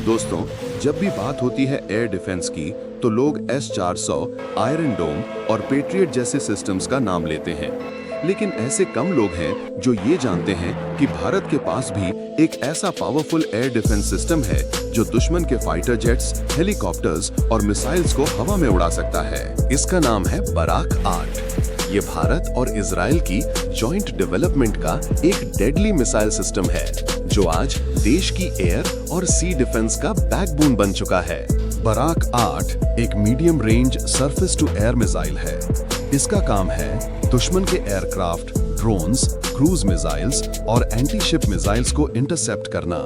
दोस्तों, जब भी बात होती है एयर डिफेंस की, तो लोग S-400, आयरन डोम और पेट्रियट जैसे सिस्टम्स का नाम लेते हैं। लेकिन ऐसे कम लोग हैं जो ये जानते हैं कि भारत के पास भी एक ऐसा पावरफुल एयर डिफेंस सिस्टम है जो दुश्मन के फाइटर जेट्स, हेलीकॉप्टर्स और मिसाइल्स को हवा में उड़ा सकता है। इसका नाम है बराक 8। ये भारत और इजराइल की जॉइंट डेवलपमेंट का एक डेडली मिसाइल सिस्टम है जो आज देश की एयर और सी डिफेंस का बैकबोन बन चुका है। बराक 8 एक medium range surface to air missile है। इसका काम है दुश्मन के एयरक्राफ्ट, ड्रोन्स, क्रूज मिसाइल्स और एंटी शिप मिसाइल्स को इंटरसेप्ट करना।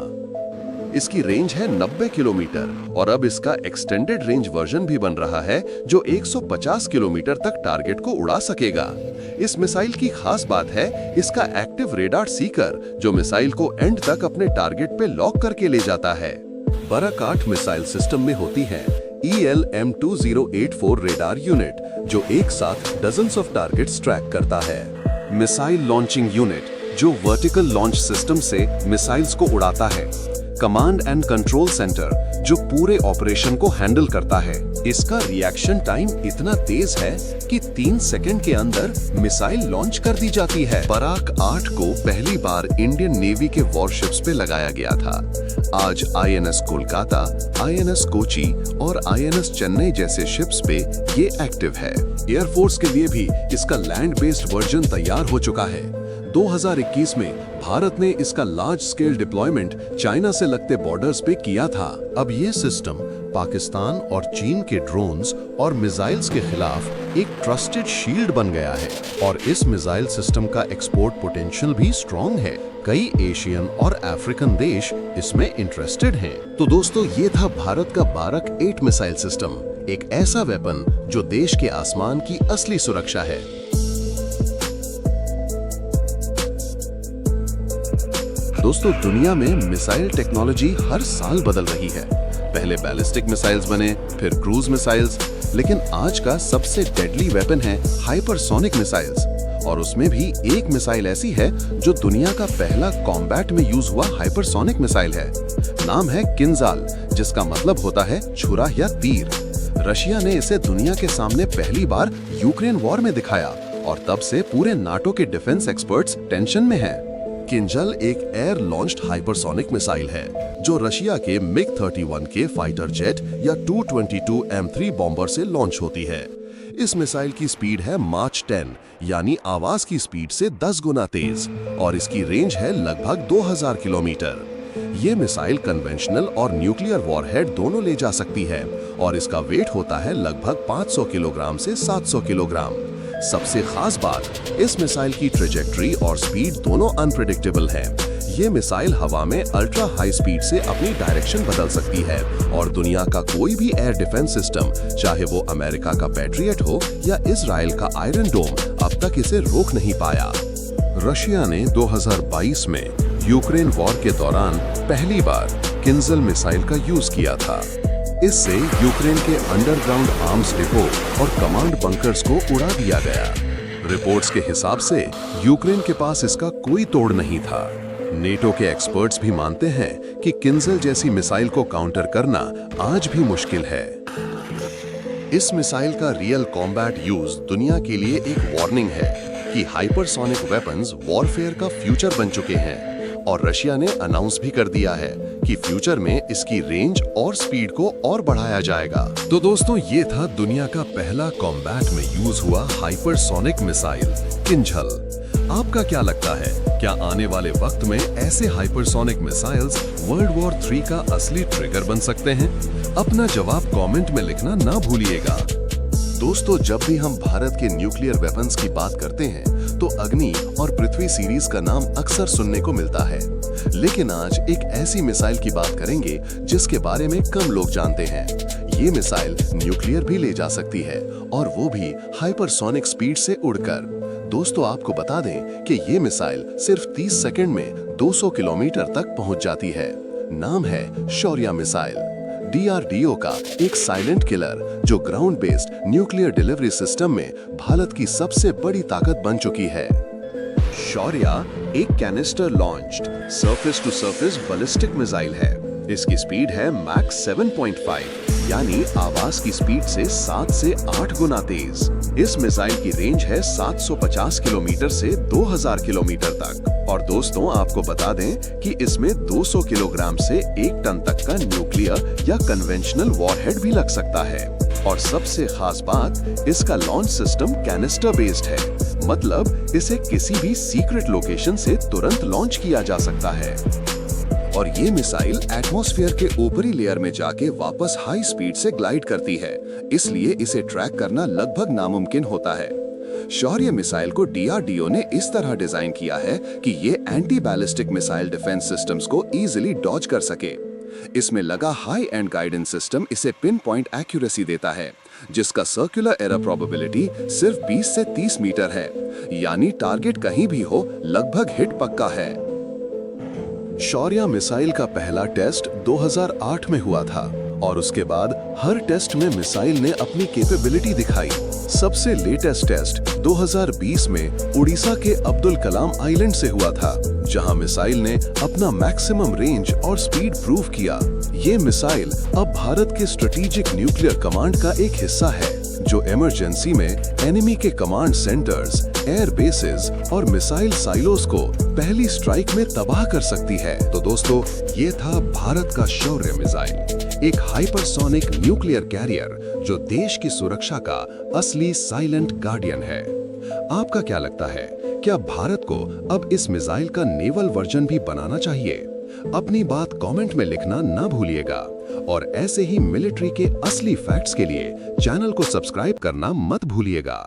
इसकी रेंज है 90 किलोमीटर और अब इसका एक्सटेंडेड रेंज वर्जन भी बन रहा है जो 150 किलोमीटर तक टारगेट को उड़ा सकेगा। इस मिसाइल की खास बात है इसका एक्टिव रेडार सीकर जो मिसाइल को एंड तक अपने टारगेट पे लॉक करके ले जाता है। बराक 8 मिसाइल सिस्टम में होती है ELM-2084 रेडार यूनिट जो एक साथ डजन्स ऑफ टारगेट्स ट्रैक करता है। मिसाइल लॉन्चिंग यूनिट जो वर्टिकल लॉन्च सिस्टम से मिसाइल्स को उड़ाता है। कमांड एंड कंट्रोल सेंटर जो पूरे ऑपरेशन को हैंडल करता है। इसका रिएक्शन टाइम इतना तेज है कि 3 सेकंड के अंदर मिसाइल लॉन्च कर दी जाती है। बराक 8 को पहली बार इंडियन नेवी के वॉरशिप्स पे लगाया गया था। आज INS कोलकाता, INS कोची और INS चेन्नई जैसे शिप्स पे ये एक्टिव है। एयरफोर्स के लिए भी इसका लैंड बेस्ड वर्जन तैयार हो चुका है। 2021 में भारत ने इसका लार्ज स्केल डिप्लॉयमेंट चाइना से लगते बॉर्डर्स पे किया था। अब ये सिस्टम पाकिस्तान और चीन के ड्रोन्स और मिसाइल्स के खिलाफ एक ट्रस्टेड शील्ड बन गया है और इस मिसाइल सिस्टम का एक्सपोर्ट पोटेंशियल भी स्ट्रॉन्ग है। कई एशियन और अफ्रीकन देश इसमें इंटरेस्टेड हैं। तो दोस्तों, ये था भारत का बराक 8 मिसाइल सिस्टम, एक ऐसा वेपन जो देश के आसमान की असली सुरक्षा है। दोस्तों, दुनिया में मिसाइल टेक्नोलॉजी हर साल बदल रही है। पहले बैलिस्टिक मिसाइल्स बने, फिर क्रूज मिसाइल्स, लेकिन आज का सबसे डेडली वेपन है हाइपरसोनिक मिसाइल्स। और उसमें भी एक मिसाइल ऐसी है जो दुनिया का पहला कॉम्बैट में यूज हुआ हाइपरसोनिक मिसाइल है। नाम है किंजल, जिसका मतलब होता है छुरा या तीर। रशिया ने इसे दुनिया के सामने पहली बार यूक्रेन वॉर में दिखाया और तब से पूरे नाटो के डिफेंस एक्सपर्ट्स टेंशन में हैं। किंजल एक एयर लॉन्च्ड हाइपरसोनिक मिसाइल है जो रशिया के MiG-31 के फाइटर जेट या Tu-22 M3 बॉम्बर से लॉन्च होती है। इस मिसाइल की स्पीड है माच 10 यानी आवाज की स्पीड से 10 गुना तेज और इसकी रेंज है लगभग 2000 किलोमीटर। ये मिसाइल कन्वेंशनल और न्यूक्लियर वॉरहेड दोनों ले जा सकती है और इसका वेट होता है लगभग 500 किलोग्राम से 700 किलोग्राम। सबसे खास बात, इस मिसाइल की ट्रेजेक्टरी और स्पीड दोनों अनप्रेडिक्टेबल है। ये मिसाइल हवा में अल्ट्रा हाई स्पीड से अपनी डायरेक्शन बदल सकती है और दुनिया का कोई भी एयर डिफेंस सिस्टम, चाहे वो अमेरिका का पैट्रियट हो या इजराइल का आयरन डोम, अब तक इसे रोक नहीं पाया। रशिया ने 2022 में यूक्रेन वॉर के दौरान पहली बार किंजल मिसाइल का यूज किया था। इससे यूक्रेन के अंडरग्राउंड आर्म्स डिपो और कमांड बंकर्स को उड़ा दिया गया। रिपोर्ट्स के हिसाब से यूक्रेन के पास इसका कोई तोड़ नहीं था। नेटो के एक्सपर्ट्स भी मानते हैं कि किंजल जैसी मिसाइल को काउंटर करना आज भी मुश्किल है। इस मिसाइल का रियल कॉम्बैट यूज दुनिया के लिए एक वार्निंग है कि हाइपरसोनिक वेपन्स वॉरफेयर का फ्यूचर बन चुके हैं और रशिया ने अनाउंस भी कर दिया है कि फ्यूचर में इसकी रेंज और स्पीड को और बढ़ाया जाएगा। तो दोस्तों, ये था दुनिया का पहला कॉम्बैट में यूज हुआ हाइपरसोनिक मिसाइल किंजल। आपका क्या लगता है, क्या आने वाले वक्त में ऐसे हाइपरसोनिक मिसाइल्स वर्ल्ड वॉर 3 का असली ट्रिगर बन सकते हैं? अपना जवाब कमेंट में लिखना ना भूलिएगा। दोस्तों, जब भी हम भारत के न्यूक्लियर वेपन्स की बात करते हैं तो अग्नि और पृथ्वी सीरीज का नाम अक्सर सुनने को मिलता है, लेकिन आज एक ऐसी मिसाइल की बात करेंगे जिसके बारे में कम लोग जानते हैं। ये मिसाइल न्यूक्लियर भी ले जा सकती है और वो भी हाइपरसोनिक स्पीड से उड़कर। दोस्तों, आपको बता दें कि ये मिसाइल सिर्फ 30 सेकंड में 200 किलोमीटर तक पहुंच जाती है। नाम है शौर्य मिसाइल। DRDO का एक साइलेंट किलर जो ground based nuclear delivery system में भारत की सबसे बड़ी ताकत बन चुकी है। शौर्य एक canister launched surface to surface ballistic missile है इसकी स्पीड है मैक्स 7.5 यानी आवाज की स्पीड से 7 से 8 गुना तेज। इस मिसाइल की रेंज है 750 किलोमीटर से 2000 किलोमीटर तक। और दोस्तों आपको बता दें कि इसमें 200 किलोग्राम से 1 टन तक का न्यूक्लियर या कन्वेंशनल वॉरहेड भी लग सकता है। और सबसे खास बात, इसका लॉन्च सिस्टम कैनिस्टर बेस्ड है, मतलब इसे किसी भी सीक्रेट लोकेशन से तुरंत लॉन्च किया जा सकता है। और ये मिसाइल एटमॉस्फेयर के ऊपरी लेयर में जाके वापस हाई स्पीड से ग्लाइड करती है, इसलिए इसे ट्रैक करना लगभग नामुमकिन होता है। शौर्य मिसाइल को DRDO ने इस तरह डिजाइन किया है कि ये anti ballistic missile defence systems को इजीली डॉज कर सके। इसमें लगा हाई एंड गाइडेंस सिस्टम इसे पिन पॉइंट एक्यूरेसी देता है, जिसका सर्कुलर एरर प्रोबेबिलिटी सिर्फ 20 से 30 मीटर है, यानी टारगेट कहीं भी हो लगभग हिट पक्का है। शौर्य मिसाइल का पहला टेस्ट 2008 में हुआ था और उसके बाद हर टेस्ट में मिसाइल ने अपनी कैपेबिलिटी दिखाई। सबसे लेटेस्ट टेस्ट 2020 में उड़ीसा के अब्दुल कलाम आइलैंड से हुआ था, जहां मिसाइल ने अपना मैक्सिमम रेंज और स्पीड प्रूव किया। ये मिसाइल अब भारत के स्ट्रेटेजिक न्यूक्लियर कमांड का एक हिस्सा है, जो इमरजेंसी में एनिमी के कमांड सेंटर्स, एयर बेसेस और मिसाइल साइलोस को पहली स्ट्राइक में तबाह कर सकती है। तो दोस्तों, ये था भारत का शौर्य मिसाइल, एक हाइपरसोनिक न्यूक्लियर कैरियर जो देश की सुरक्षा का असली साइलेंट गार्डियन है। आपका क्या लगता है, क्या भारत को अब इस मिसाइल का नेवल वर्जन भी बनाना चाहिए? अपनी बात कमेंट में लिखना ना भूलिएगा और ऐसे ही मिलिट्री के असली फैक्ट्स के लिए चैनल को सब्सक्राइब करना मत भूलिएगा।